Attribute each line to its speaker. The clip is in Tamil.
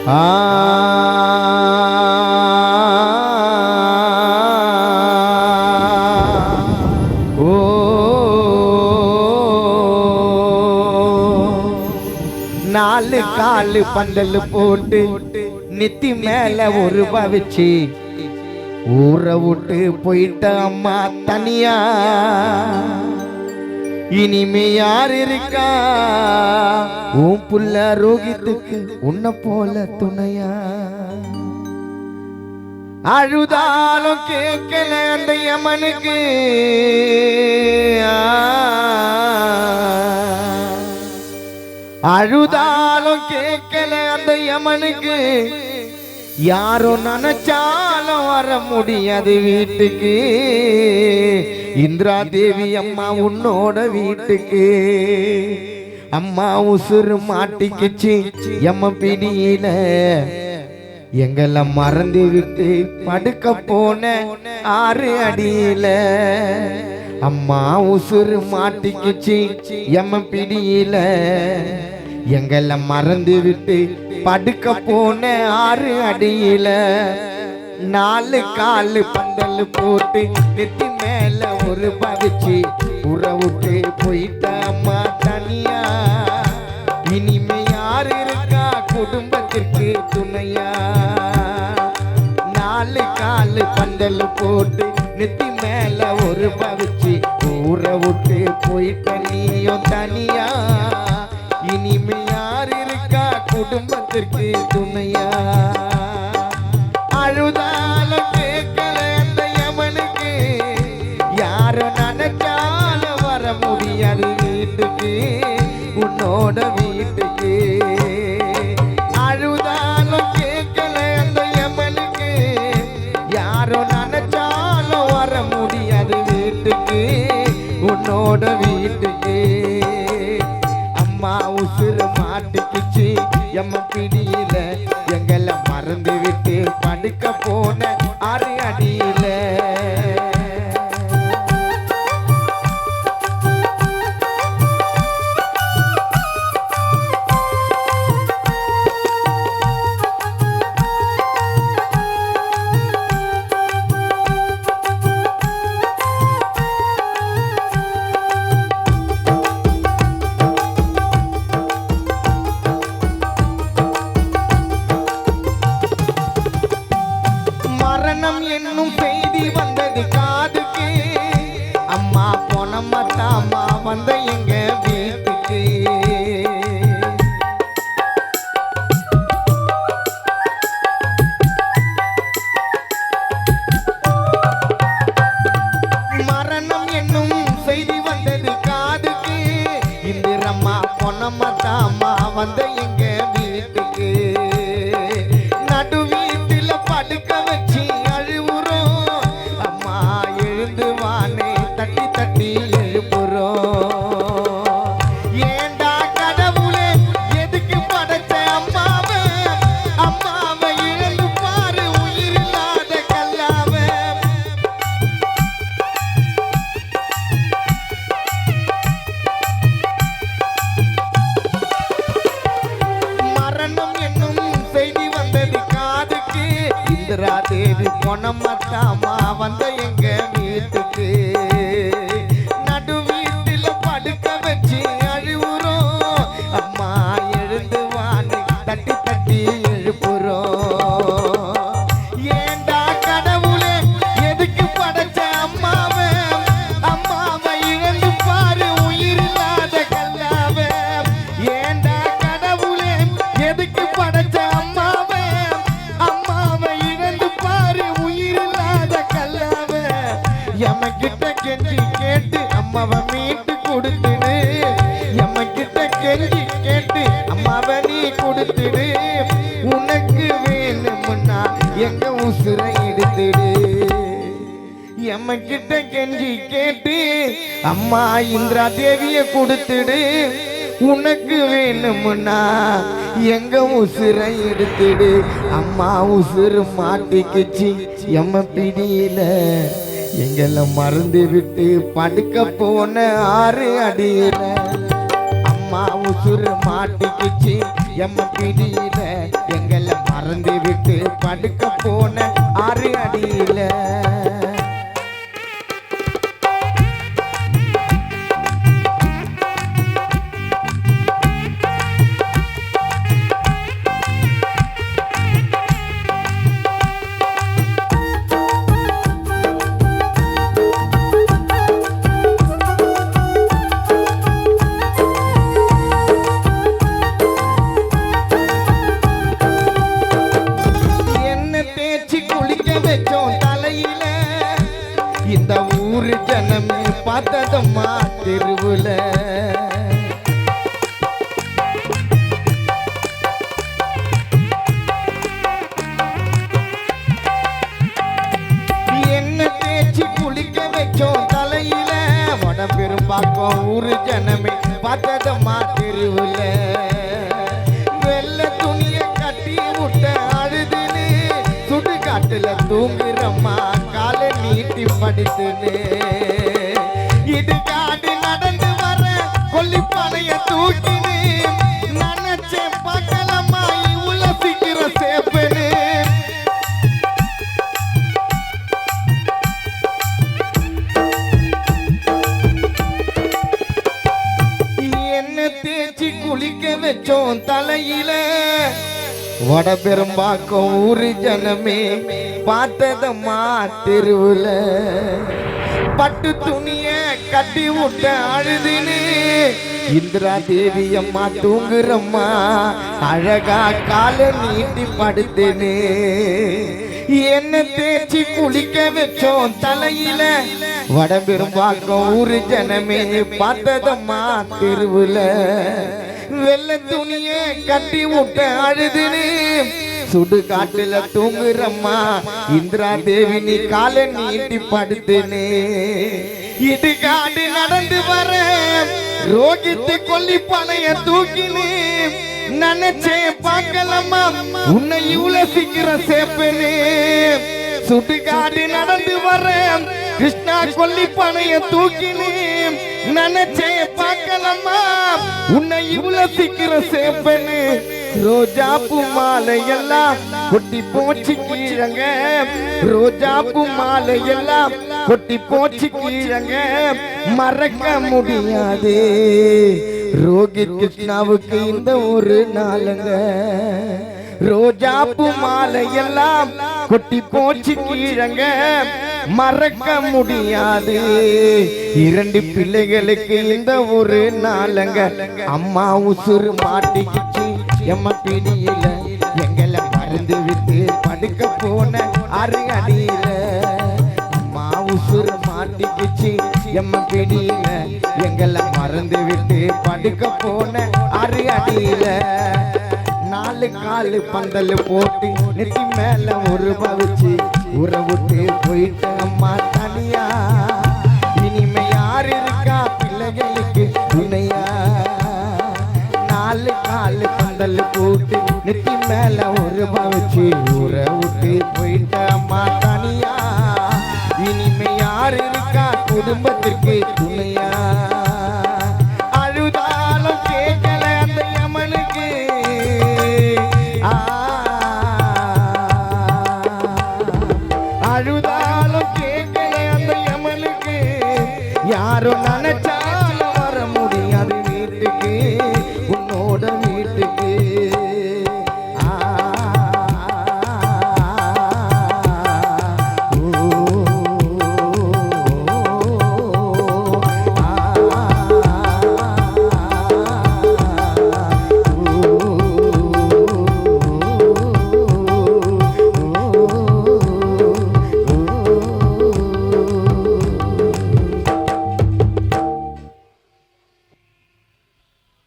Speaker 1: நாலு காலு பந்தல் போட்டு நெத்தி மேல ஒரு வச்சு ஊரை விட்டு போயிட்ட அம்மா தனியா. இனிமே யார் இருக்கா உன் புள்ள ரோகித்துக்கு உன்னை போல துணையா? அழுதாலும் கேட்கல அந்த யமனுக்கு, அழுதாலும் கேட்கல அந்த யமனுக்கு. யாரோ நினைச்சாலும் வர முடியாது வீட்டுக்கு. இந்திரா தேவி அம்மா உன்னோட வீட்டுக்கு. அம்மா உசுறு மாட்டிக்கிச்சு எம்ம பிடியில. எங்களை மறந்து விட்டு படுக்க போன 6 அடியில. அம்மா உசுறு மாட்டிக்கிச்சு எம்ம பிடியில. எங்களை மறந்து விட்டு படுக்க போன 6 அடியில. 4 காலு பந்தல் போட்டு நெத்தி மேல ஒரு வச்சு உறவுட்டு போயிட்ட அம்மா தனியா. இனிமே யார் இருக்கா குடும்பத்திற்கு துணையா? 4 காலு பந்தல் போட்டு நெத்தி மேல ஒரு வச்சு உறவுட்டு போயிட்ட நீயும் தனியா. இனிமே யார் இருக்கா குடும்பத்திற்கு துணையா? அழுதாலும் கேட்கல அந்த யமனுக்கு. யாரும் நினைச்சாலும் வர முடியாது வீட்டுக்கு, உன்னோட வீட்டுக்கு. அழுதாலும் கேட்கல அந்த யமனுக்கு. யாரும் நினைச்சாலும் வர முடியாது வீட்டுக்கு, உன்னோட வீட்டுக்கு. அம்மா உசுறு மாட்டிக்கிச்சு எம்ம பிடியில. எங்களை மறந்து விட்டு படுக்க போன 6 அடியில. என்னும் செய்தி வந்தது காதுக்கு. அம்மா பொனமத்தாமா வந்த எங்க வீட்டுக்கு. மரணம் என்னும் செய்தி வந்தது காதுக்கு. இந்திரம்மா பொனமத்தாமா வந்த எங்க வீட்டுக்கு. நடு வீட்டில படுக்க வச்சு தட்டி தட்டி எழுப்புறோம். ஏண்டா கடவுளே எதுக்கு படைச்ச அம்மாவை? அம்மாவை இழந்து பாரு உயிர் இல்லாத கல்லாவை. மரணம் என்னும் செய்தி வந்தது காதுக்கு. இந்திரா தேவி பொனமத்தாமா வந்த எங்க வீட்டுக்கு. நடு வீட்டில படுக்க வச்சு அழுவுறோம். அம்மா எழுந்து வான்னு தட்டி தட்டி எழுப்புறோம். ஏண்டா கடவுளே எதுக்கு படைச்ச அம்மாவை? அம்மாவை இழந்து பாரு உயிர் இல்லாத கல்லாவை. ஏண்டா கடவுளே எதுக்கு படைச்ச அம்மாவை? அம்மாவை இழந்து பாரு உயிர் இல்லாத கல்லாவை. எம்மகிட்ட கெஞ்சி கேட்டு அம்மாவை மீட்டு கொடுத்துடு. எம்மகிட்ட கெஞ்சி கேட்டு அம்மாவை நீ கொடுத்துடு. உனக்கு வேணும்னா எங்க உசுரை எடுத்துடு. எம்மகிட்ட கெஞ்சி கேட்டு அம்மா இந்திரா தேவிய கொடுத்துடு. உனக்கு வேணும்னா எங்க உசுரை எடுத்துடு. அம்மா உசுறு மாட்டிக்கிச்சு எம்ம பிடியில. எங்களை மறந்து விட்டு படுக்க போன 6 அடியில. அம்மா அம்மா உசுறு மாட்டிக்கிச்சு எம்ம பிடியில எங்களை மறந்து விட்டு படுக்க போன 6 அடியில இந்த ஊரு ஜனமே பார்த்ததம்மா தெருவுல என்ன தேய்ச்சி குளிக்க வச்சோம் தலையில வடபெரும்பாக்கம் ஊரு ஜனமே பார்த்ததம்மா தெருவுல வெள்ளை துணிய கட்டி விட்ட அழுதுன்னு சுடுகாட்டுல தூங்குறம்மா காலை நீட்டி படித்துன்னு இடுகாடு நடந்து வர கொல்லிப்பானைய தூக்கினு நினைச்சேன் பார்க்கலம்மா இவ்வளோ சீக்கிரம் சேப்பனு என்ன தேய்ச்சி குளிக்க வச்சோம் தலையில வடபெரும்பாக்கம் ஊரு ஜனமே பார்த்ததம்மா தெருவுல பட்டு துணிய கட்டி விட்ட அழுதுன்னு இந்திரா தேவி அம்மா தூங்குறம்மா அழகா காலை நீட்டி படுத்துன்னு என்ன தேய்ச்சி குளிக்க வச்சோம் தலையில வடபெரும்பாக்கம் ஊரு ஜனமே பார்த்ததம்மா தெருவுல வெள்ளை துணிய கட்டி விட்ட அழுதுன்னு சுடுகாட்டுல தூங்குறம்மா இந்திரா தேவி நீ காலை நீட்டி படுத்துனே இடுகாடு நடந்து வர ரோகித்து கொல்லிப்பானைய தூக்கினே நினைச்சேன் பார்க்கலம்மா உன்னை இவ்வளவு சீக்கிரம் சேப்பனே சுடுகாடு நடந்து வர கிருஷ்ணா கொல்லிப்பானைய தூக்கினே நினைச்சேன் பார்க்கலம்மா உன்னை இவ்வளவு சீக்கிரம் சேப்பனே ரோஜா பூ மாலை எல்லாம் கொட்டி போச்சு கீழங்க ரோஜா பூ மாலை எல்லாம் கொட்டி போச்சு கீழங்க மறக்க முடியாது ரோகித் கிருஷ்ணாவுக்கு இந்த ஒரு நாளுங்க ரோஜா பூ மாலை எல்லாம் கொட்டி போச்சு கீழங்க மறக்க முடியாது 2 பிள்ளைகளுக்கு இந்த ஒரு நாளுங்க அம்மா உசுறு மாட்டிக்கிச்சு எம்ம பிடியில எங்களை மறந்து விட்டு படுக்க போன 6 அடியில அம்மா உசுறு மாட்டிக்கிச்சு எம்ம பிடியில எங்களை மறந்து விட்டு படுக்க போன 6 அடியில 4 காலு பந்தல் போட்டு நெத்தி மேல ஒரு பவிச்சு உறவுட்டு போயிட்டு அம்மா தனியா இனிமே யார் இருக்கா பிள்ளைகளுக்கு துணையா 4 காலு பந்தல் போட்டு நெத்தி மேல ஒரு பவிச்சு உறவுட்டு போயிட்டு அம்மா தனியா இனிமே யார் இருக்கா குடும்பத்திற்கு துணையா